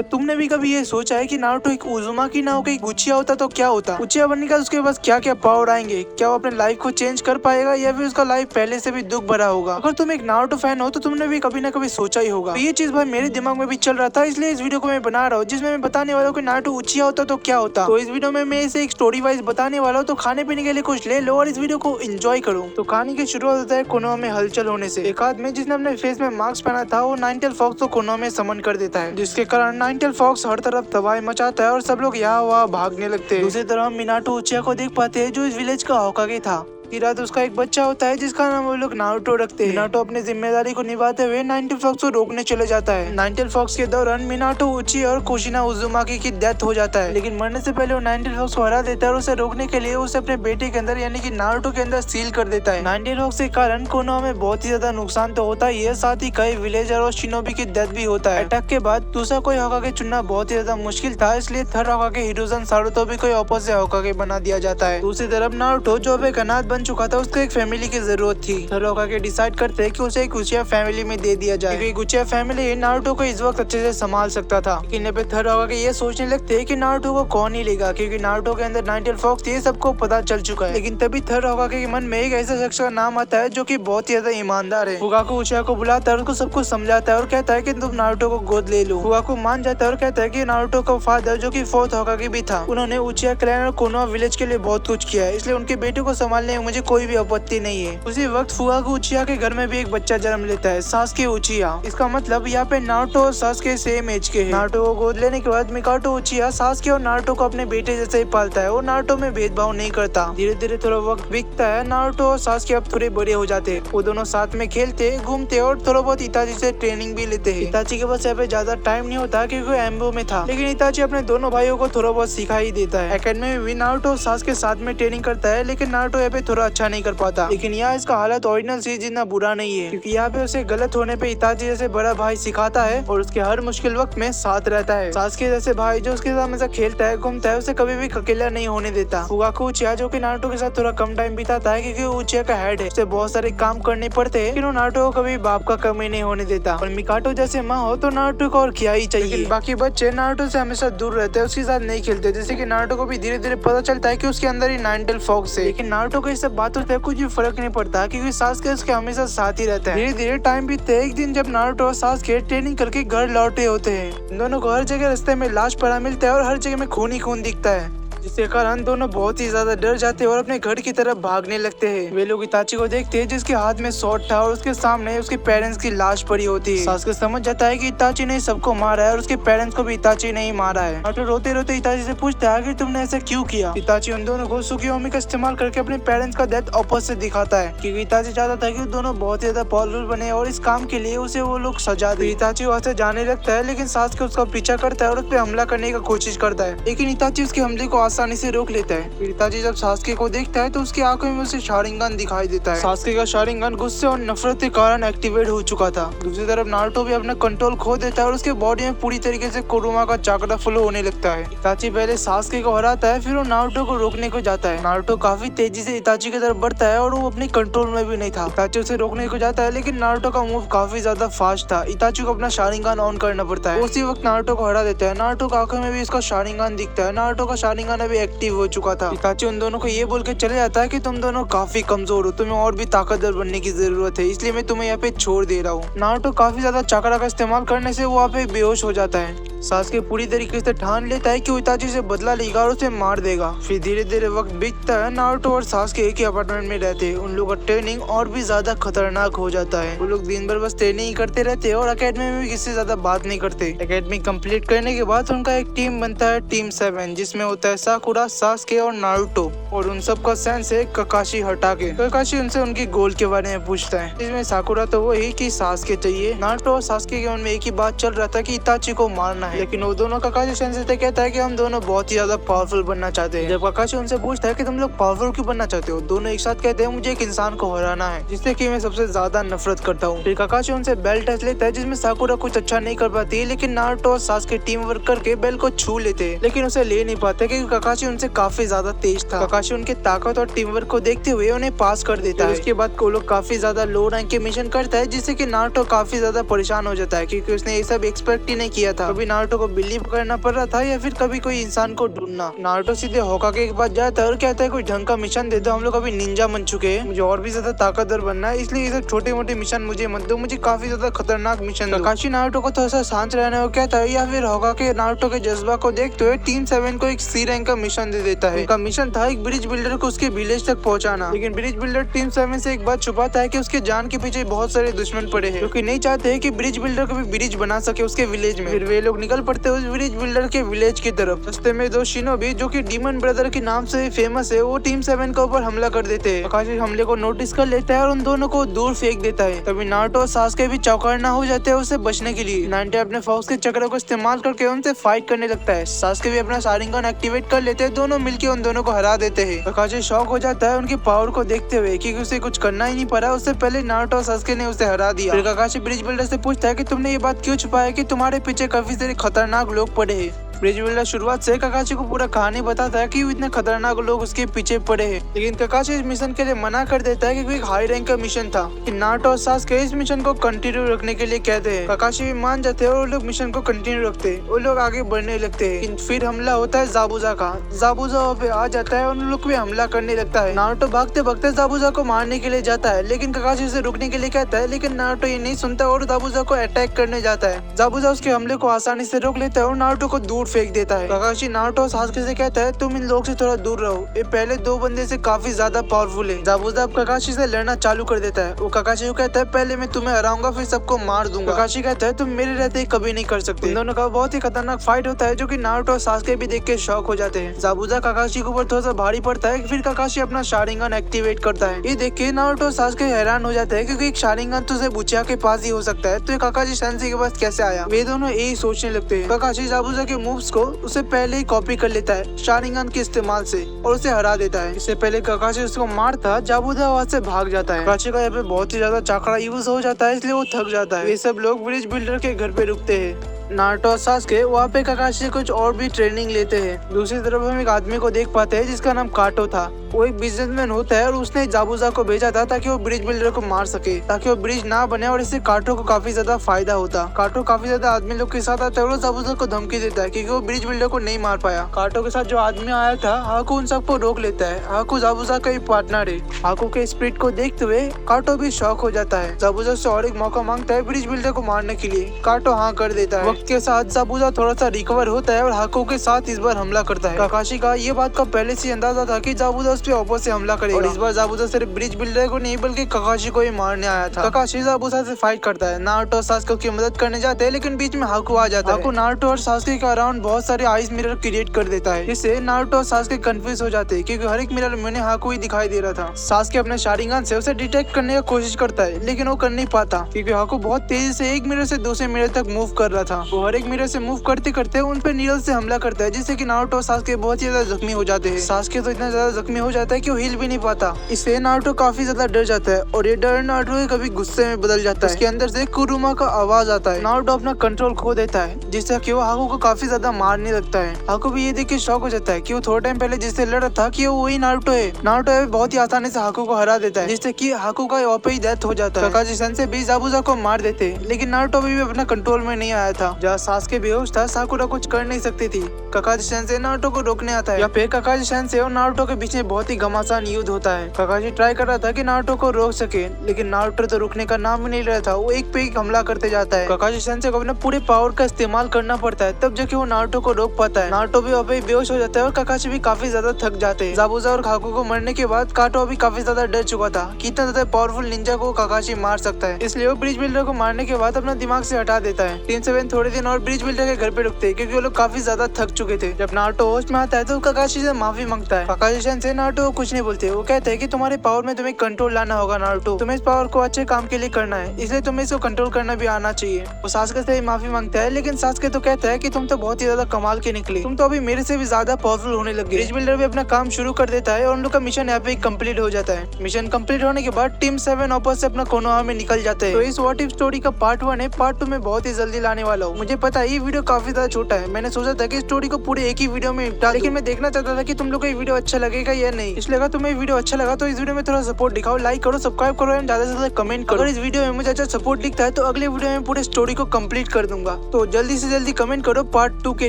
क्या तुमने भी कभी ये सोचा है कि नारुतो एक उज़ुमाकी ना होकर उचिया होता तो क्या होता? उचिया बनने का उसके पास क्या क्या पावर आएंगे? क्या वो अपने लाइफ को चेंज कर पाएगा या फिर उसका लाइफ पहले से भी दुख भरा होगा? अगर तुम एक नारुतो फैन हो तो तुमने भी कभी ना कभी सोचा ही होगा। तो ये चीज भाई मेरे दिमाग में भी चल रहा था, इसलिए इस वीडियो को मैं बना रहा हूँ जिसमें मैं बताने वाला हूँ कि नारुतो उचिया होता तो क्या होता। तो इस वीडियो में मैं इसे एक स्टोरी वाइज बताने वाला हूँ, तो खाने पीने के लिए कुछ ले लो और इस वीडियो को एंजॉय करो। तो कहानी की शुरुआत होता है कोनोहा में हलचल होने से। एक आदमी जिसने अपने फेस में मास्क पहना था वो नाइन टेल फॉक्स को कोनोहा में समन कर देता है, जिसके कारण नाइन टेल फॉक्स हर तरफ तबाही मचाता है और सब लोग यहाँ वहाँ भागने लगते हैं। दूसरी तरफ हम मिनाटो उचिया को देख पाते हैं जो इस विलेज का होकागे था। रात उसका एक बच्चा होता है जिसका नाम वो लोग नारुतो रखते हैं। मिनाटो अपनी जिम्मेदारी को निभाते हुए नाइन टेल फॉक्स को रोकने चले जाता है। नाइन टेल फॉक्स के दौरान मिनाटो उचिया और कुशिना उज़ुमाकी की डेथ हो जाता है, लेकिन मरने से पहले वो नाइन टेल फॉक्स को हरा देता है और उसे रोकने के लिए उसे अपने बेटे के अंदर यानी कि नारुतो के अंदर सील कर देता है। नाइन टेल फॉक्स के कारण कोनोहा में बहुत ही ज्यादा नुकसान तो होता ही है, साथ ही कई विलेजर और शिनोबी की डेथ भी होता है। अटैक के बाद दूसरा कोई होकागे चुनना बहुत ही ज्यादा मुश्किल था, इसलिए थर्ड होकागे हिरोजन सारुतो भी कोई ऑपोजिट होकागे बना दिया जाता है। दूसरी तरफ नारुतो जो अब एक अनाथ बन चुका था उसको एक फैमिली की जरूरत थी। थर्ड होकागे डिसाइड करते हैं कि उसे एक उचिया फैमिली में दे दिया जाए, क्योंकि उचिया फैमिली नारुतो को इस वक्त अच्छे से संभाल सकता था। लेकिन यहाँ पे थर्ड होकागे ये सोचने लगते हैं कि नारुतो को कौन ही लेगा, क्योंकि नारुतो के अंदर नाइन टेल फॉक्स ये सबको पता चल चुका है। लेकिन तभी थर्ड होकागे के मन में एक ऐसा शख्स का नाम आता है जो कि बहुत ही ज्यादा ईमानदार है। फुगाकू उचिया को बुलाता है और उसको सब कुछ समझाता है और कहता है कि तुम नारुतो को गोद ले लो। फुगाकू मान जाता है और कहता है कि नारुतो का फादर जो कि फोर्थ होकागे भी था, उन्होंने उचिया क्लैन और कोनोहा विलेज के लिए बहुत कुछ किया है, इसलिए उनके बेटे को संभालने में मुझे कोई भी आपत्ति नहीं है। उसी वक्त फुगाकू उचिया के घर में भी एक बच्चा जन्म लेता है, सासुके उचिया। इसका मतलब यहाँ पे नारुतो और सासुके सेम एज के हैं। नारुतो को गोद लेने के बाद मिकाटो उचिया सासुके और नारुतो को अपने बेटे जैसे ही पालता है और नारुतो में भेदभाव नहीं करता। धीरे धीरे थोड़ा वक्त बीतता है, नारुतो और सासुके अब थोड़े बड़े हो जाते हैं। वो दोनों साथ में खेलते घूमते और थोड़ा बहुत इताची से ट्रेनिंग भी लेते हैं। इताची के पास यहाँ पे ज्यादा टाइम नहीं होता क्योंकि एम्बो में था, लेकिन इताची अपने दोनों भाइयों को थोड़ा बहुत सिखा ही देता है। एकेडमी में भी नारुतो सासुके साथ में ट्रेनिंग करता है, लेकिन नारुतो यहाँ पे थोड़ा अच्छा नहीं कर पाता। लेकिन यहाँ इसका हालत ओरिजिनल सीरीज जितना बुरा नहीं है, क्योंकि यहाँ पे उसे गलत होने पे इताची जैसे बड़ा भाई सिखाता है और उसके हर मुश्किल वक्त में साथ रहता है। सासुके जैसे भाई जो उसके साथ हमेशा खेलता है घूमता है, उसे कभी भी अकेला नहीं होने देता। फुगाकू उचिया जो कि नारुतो के साथ थोड़ा कम टाइम बिताता है क्योंकि वो उचिया का हेड है, उसे बहुत सारे काम करने पड़ते हैं, लेकिन वो नारुतो को कभी बाप का कमी नहीं होने देता। और मिकाटो जैसे माँ हो तो नारुतो को और क्या ही चाहिए। बाकी बच्चे नारुतो से हमेशा दूर रहते हैं, उसके साथ नहीं खेलते, जैसे कि नारुतो को भी धीरे धीरे पता चलता है कि उसके अंदर ही नाइन टेल फॉक्स है। लेकिन नारुतो को इस सब बातों से कुछ भी फर्क नहीं पड़ता क्योंकि सासुके उसके हमेशा साथ ही रहता है। धीरे धीरे टाइम बीतते है। एक दिन जब नारुतो और सासुके ट्रेनिंग करके घर लौटे होते हैं, दोनों को हर जगह रास्ते में लाश पड़ा मिलता है और हर जगह में खून ही खून दिखता है, जिसके कारण दोनों बहुत ही ज्यादा डर जाते हैं और अपने घर की तरफ भागने लगते हैं। वे लोग इताची को देखते हैं जिसके हाथ में शॉट था और उसके सामने उसके पेरेंट्स की लाश पड़ी होती है। सासुके समझ जाता है कि इताची ने सबको मारा है और उसके पेरेंट्स को भी इताची ने ही मारा है। नारुतो रोते रोते इताची से पूछता है कि तुमने ऐसा क्यों किया। इताची उन दोनों को सुकियोमी का इस्तेमाल करके अपने पेरेंट्स का डेथ ऑपोजिट से दिखाता है, क्योंकि इताची चाहता था कि दोनों बहुत ज्यादा पावरफुल बने और इस काम के लिए उसे वो लोग सजा दे। इताची वहाँ से जाने लगता है, लेकिन सासुके उसका पीछा करता है और उस पर हमला करने की कोशिश करता है, लेकिन इताची उसके हमले को आसानी से रोक लेता है। इताची जब सासुके को देखता है तो उसकी आंखों में उसे शारिंगन दिखाई देता है। सासुके का शारिंगन गुस्से और नफरत के कारण एक्टिवेट हो चुका था। दूसरी तरफ नारुतो भी अपना कंट्रोल खो देता है और उसके बॉडी में पूरी तरीके से कोरोमा का चाकरा फ्लो होने लगता है। इताची पहले सासुके को हराता है, फिर वो नारुतो को रोकने को जाता है। नारुतो काफी तेजी से इताची की तरफ बढ़ता है और वो अपने कंट्रोल में भी नहीं था। इताची उसे रोकने को जाता है, लेकिन नारुतो का मूव काफी ज्यादा फास्ट था। इताची को अपना शारिंगन ऑन करना पड़ता है, उसी वक्त नारुतो को हरा देता है। नारुतो की आंखों में भी उसका शारिंगन दिखता है। नारुतो का शारिंगन अभी एक्टिव हो चुका था। इताची उन दोनों को ये बोल के चले जाता है कि तुम दोनों काफी कमजोर हो, तुम्हें और भी ताकतवर बनने की जरूरत है, इसलिए मैं तुम्हें यहाँ पे छोड़ दे रहा हूँ। नारुतो काफी ज्यादा चाकरा का इस्तेमाल करने से वो वहाँ पे बेहोश हो जाता है। सासुके पूरी तरीके से ठान लेता है कि वो इताची से बदला लेगा और उसे मार देगा। फिर धीरे धीरे वक्त बीतता है। नारुतो और सासुके एक ही अपार्टमेंट में रहते हैं। उन लोगों का ट्रेनिंग और भी ज्यादा खतरनाक हो जाता है। वो लोग दिन भर बस ट्रेनिंग ही करते रहते हैं और अकेडमी में भी किसी से ज्यादा बात नहीं करते। अकेडमी कंप्लीट करने के बाद उनका एक टीम बनता है, टीम 7, जिसमें होता है साकुरा, सासुके और नारुतो, और उन सब का सेंस है ककाशी हटाके। ककाशी उनसे उनकी गोल के बारे में पूछता है, इसमें साकुरा तो वही कि सासुके चाहिए। नारुतो और सासुके के मन में एक ही बात चल रहा था कि इताची को मारना है, लेकिन वो दोनों ककाशी सेंसेई से कहता है कि हम दोनों बहुत ही ज्यादा पावरफुल बनना चाहते हैं। जब ककाशी उनसे पूछता है कि तुम लोग पावरफुल क्यों बनना चाहते हो, दोनों एक साथ कहते हैं मुझे एक इंसान को हराना है जिससे कि मैं सबसे ज्यादा नफरत करता हूँ। फिर ककाशी उनसे बेल टेस्ट लेता है जिसमें साकुरा कुछ अच्छा नहीं कर पाती, लेकिन नारुतो और सासुके टीम वर्क करके बेल को छू लेते हैं, लेकिन उसे ले नहीं पाते क्योंकि ककाशी उनसे काफी ज्यादा तेज था। ककाशी उनके ताकत और टीम वर्क को देखते हुए उन्हें पास कर देता है। उसके बाद वो लोग काफी ज्यादा लो रैंक के मिशन करता है, जिससे कि नारुतो काफी ज्यादा परेशान हो जाता है क्योंकि उसने ये सब एक्सपेक्ट ही नहीं किया था। अभी नारुतो को बिल्ली पकड़ना पड़ रहा था या फिर कभी कोई इंसान को ढूंढना। नारुतो सीधे होकागे के पास जाता है और कहता है कोई ढंग का मिशन दे दो, हम लोग अभी निंजा बन चुके हैं, मुझे और भी ज्यादा ताकतवर बनना है, इसलिए ये सब छोटे मोटे मिशन मुझे मत दो, मुझे काफी ज्यादा खतरनाक मिशन दो। काकाशी नारुतो को थोड़ा सा शांत रहने को कहता है या फिर होकागे नारुतो के जज्बा को देखते हुए टीम 7 को एक सी रैंक का मिशन दे देता है। उनका मिशन था एक ब्रिज बिल्डर को उसके विलेज तक पहुंचाना, लेकिन ब्रिज बिल्डर टीम 7 से एक बात छुपाता है कि उसके जान के पीछे बहुत सारे दुश्मन पड़े हैं, क्योंकि नहीं चाहते कि ब्रिज बिल्डर कभी ब्रिज बना सके उसके विलेज में। फिर वे लोग निकल पड़ते हैं उस ब्रिज बिल्डर के विलेज की तरफ। रास्ते में दो शिनोबी जो कि डीमन ब्रदर के नाम से फेमस है, वो टीम 7 के ऊपर हमला कर देते हैं। काकाशी हमले को नोटिस कर लेता है और उन दोनों को दूर फेंक देता है। तभी नारुतो और सासुके भी चौकन्ना हो जाते हैं उससे बचने के लिए। नारुतो अपने फॉक्स के चक्र को इस्तेमाल करके उनसे फाइट करने लगता है। सासुके भी अपना शारिंगन एक्टिवेट कर लेते हैं, दोनों मिलकर उन दोनों को हरा देते हैं। काकाशी शॉक हो जाता है उनकी पावर को देखते हुए, क्योंकि उसे कुछ करना ही नहीं पड़ा, उससे पहले नारुतो और सासुके ने उसे हरा दिया। फिर काकाशी ब्रिज बिल्डर से पूछता है कि तुमने ये बात क्यों छुपाया कि तुम्हारे पीछे काफी सारे खतरनाक लोग पड़े हैं। ब्रिज बिल्डर शुरुआत से काकाशी को पूरा कहानी बताता है कि इतने खतरनाक लोग उसके पीछे पड़े हैं, लेकिन काकाशी इस मिशन के लिए मना कर देता है क्योंकि एक हाई रैंक का मिशन था कि नारुतो और सासुके इस मिशन को कंटिन्यू रखने के लिए कहते हैं। काकाशी भी मान जाते हैं और वो लोग मिशन को कंटिन्यू रखते हैं। वो लोग आगे बढ़ने लगते हैं, लेकिन फिर हमला होता है जाबुजा का। जाबुजा वहाँ पे आ जाता है और उन लोग भी हमला करने लगता है। नारुतो भागते भागते जाबुजा को मारने के लिए जाता है, लेकिन काकाशी उसे रुकने के लिए कहता है, लेकिन नारुतो ये नहीं सुनता और जाबुजा को अटैक करने जाता है। जाबुजा उसके हमले को आसानी से रोक लेता है और नारुतो को दूर फेंक देता है। काकाशी नारुतो और सासुके से कहता है तुम इन लोग से थोड़ा दूर रहो, ये पहले दो बंदे से काफी ज्यादा पावरफुल है। जाबुजा अब काकाशी से लड़ना चालू कर देता है। वो काकाशी को कहता है पहले मैं तुम्हें हराऊंगा फिर सबको मार दूंगा। काकाशी कहता है तुम मेरे रहते कभी नहीं कर सकते। इन दोनों का बहुत ही खतरनाक फाइट होता है जो कि नारुतो और सासुके भी देख के शॉक हो जाते हैं। जाबुजा काकाशी के ऊपर थोड़ा सा भारी पड़ता है, फिर काकाशी अपना शारिंगन एक्टिवेट करता है। ये देख के नारुतो और सासुके हैरान हो जाते हैं क्योंकि एक शारिंगन तो सिर्फ उचिया के पास ही हो सकता है, तो ये काकाशी सेंसेई के पास कैसे आया। वे दोनों यही सोचने लगते हैं। काकाशी जाबुजा के मूव्स को उससे पहले ही कॉपी कर लेता है शारिंगन के इस्तेमाल से और उसे हरा देता है। इससे पहले काकाशी उसको मारता जाबुजा वहां से भाग जाता है। काकाशी का यहाँ पे बहुत ही ज्यादा चाकड़ा यूज हो जाता है, इसलिए वो थक जाता है। ये सब लोग ब्रिज बिल्डर के घर पे रुकते हैं। नारुतो और सासुके वहाँ पे काकाशी से कुछ और भी ट्रेनिंग लेते हैं। दूसरी तरफ हम एक आदमी को देख पाते हैं जिसका नाम काटो था। वो एक बिजनेसमैन होता है और उसने जाबुजा को भेजा था ताकि वो ब्रिज बिल्डर को मार सके, ताकि वो ब्रिज ना बने, और इससे काटो को काफी ज्यादा फायदा होता। काटो काफी ज्यादा आदमी लोग के साथ आता है और जाबुजा को धमकी देता है क्योंकि वो ब्रिज बिल्डर को नहीं मार पाया। काटो के साथ जो आदमी आया था हाकू उन सबको रोक लेता है। हाकू जाबुजा का ही पार्टनर है। हाकू के स्पिरिट को देखते हुए काटो भी शॉक हो जाता है। जाबुजा से और एक मौका मांगता है ब्रिज बिल्डर को मारने के लिए। काटो हाँ कर देता है। वक्त के साथ जाबुजा थोड़ा सा रिकवर होता है और हाकू के साथ इस बार हमला करता है। काकाशी का ये बात का पहले से अंदाजा था कि जाबुजा उस पर वापस से हमला करेगा, और इस बार जाबुजा सिर्फ ब्रिज बिल्डर को नहीं बल्कि काकाशी को ही मारने आया था। काकाशी जाबुजा से फाइट करता है। नारुतो और सासुके की मदद करने जाते हैं, लेकिन बीच में हाकू आ जाता है। हाकू नारुतो और सासुके के अराउंड बहुत सारे आइस मिरर क्रिएट कर देता है, जिससे नारुतो और सासुके कंफ्यूज हो जाते हैं क्योंकि हर एक मिरर में हाकू ही दिखाई दे रहा था। सासुके अपने शारिंगन से उसे डिटेक्ट करने की कोशिश करता है, लेकिन वो कर नहीं पाता क्योंकि हाकू बहुत तेजी से एक मिरर से दूसरे मिरर तक मूव कर रहा था। वो हर एक मिरर से मूव करते करते उन पे नीडल से हमला करता है, जिससे कि नारुतो और सासुके बहुत ही ज्यादा जख्मी हो जाते हैं। सासुके तो इतना ज्यादा जख्मी हो जाता है कि वो हिल भी नहीं पाता। इससे नारुतो काफी ज्यादा डर जाता है और ये डर नारुतो के कभी गुस्से में बदल जाता है। उसके अंदर से कुरुमा का आवाज आता है। नारुतो अपना कंट्रोल खो देता है, जिससे कि वो हाकू को काफी ज्यादा मारने लगता है। हाकू भी ये देख के शॉक हो जाता है कि वो थोड़ा टाइम पहले जिससे लड़ रहा था कि वो वही नारुतो है। नारुतो बहुत ही आसानी से हाकू को हरा देता है, जिससे कि हाकू का वहाँ पे ही डेथ हो जाता है। काकाशी सेंसेई भी जाबुजा को मार देते, लेकिन नारुतो भी अपना कंट्रोल में नहीं आया था। जहाँ सासुके बेहोश था, साकुरा कुछ कर नहीं सकती थी। काकाशी सेंसेई नारुतो को रोकने आता है। या फिर काकाशी सेंसेई और नारुतो के बीच में बहुत ही घमासान युद्ध होता है। काकाशी ट्राई कर रहा था कि नारुतो को रोक सके, लेकिन नारुतो तो रुकने का नाम ही नहीं ले रहा था। वो एक पे एक हमला करते जाता है। काकाशी सेंसेई को अपने पूरे पावर का इस्तेमाल करना पड़ता है, तब जाके वो नारुतो को रोक पाता है। नारुतो भी वहाँ पे बेहोश हो जाता है और काकाशी भी काफी ज्यादा थक जाते हैं। जाबुजा और हाकू को मरने के बाद काटो भी काफी ज्यादा डर चुका था कि इतना ज्यादा पावरफुल निंजा को काकाशी मार सकता है, इसलिए वो ब्रिज बिल्डर को मारने के बाद अपना दिमाग से हटा देता है। टीम 7 थोड़े दिन और ब्रिज बिल्डर के घर पे रुकते हैं क्योंकि वो लोग काफी ज्यादा थक चुके थे। जब नारुतो होश में आता है तो काकाशी से माफी मांगता है। काकाशी सेंसेई नारुतो को कुछ नहीं बोलते। वो कहते हैं कि तुम्हारे पावर में तुम्हें कंट्रोल लाना होगा नारुतो, तुम्हें इस पावर को अच्छे काम के लिए करना है, इसलिए तुम्हें इसको कंट्रोल करना भी आना चाहिए। वो सासुके से माफी मांगता है, लेकिन सासुके तो कहता है कि तुम तो बहुत ही ज्यादा कमाल के निकले, तुम तो अभी मेरे से भी ज्यादा पावरफुल होने लगे। ब्रिज बिल्डर भी अपना काम शुरू कर देता है और उन लोग का मिशन यहाँ पे कंप्लीट हो जाता है। मिशन कंप्लीट होने के बाद टीम 7 वापस से अपना कोनोहा में निकल जाते हैं। तो इस व्हाट इफ स्टोरी का पार्ट 1 है। पार्ट 2 में बहुत ही जल्दी लाने वाला हूँ। मुझे पता है ये वीडियो काफी ज्यादा छोटा है, मैंने सोचा था कि स्टोरी को पूरे एक ही वीडियो में निपटा, लेकिन मैं देखना चाहता था कि तुम लोग को ये वीडियो अच्छा लगेगा या नहीं। इसलिए अगर तुम्हें वीडियो अच्छा लगा तो इस वीडियो में थोड़ा सपोर्ट दिखाओ, लाइक करो, सब्सक्राइब करो एंड ज्यादा से ज्यादा कमेंट करो। अगर इस वीडियो में मुझे अच्छा सपोर्ट दिखता है तो अगले वीडियो में पूरे स्टोरी को कंप्लीट कर दूंगा। तो जल्दी से जल्दी कमेंट करो पार्ट 2 के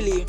लिए।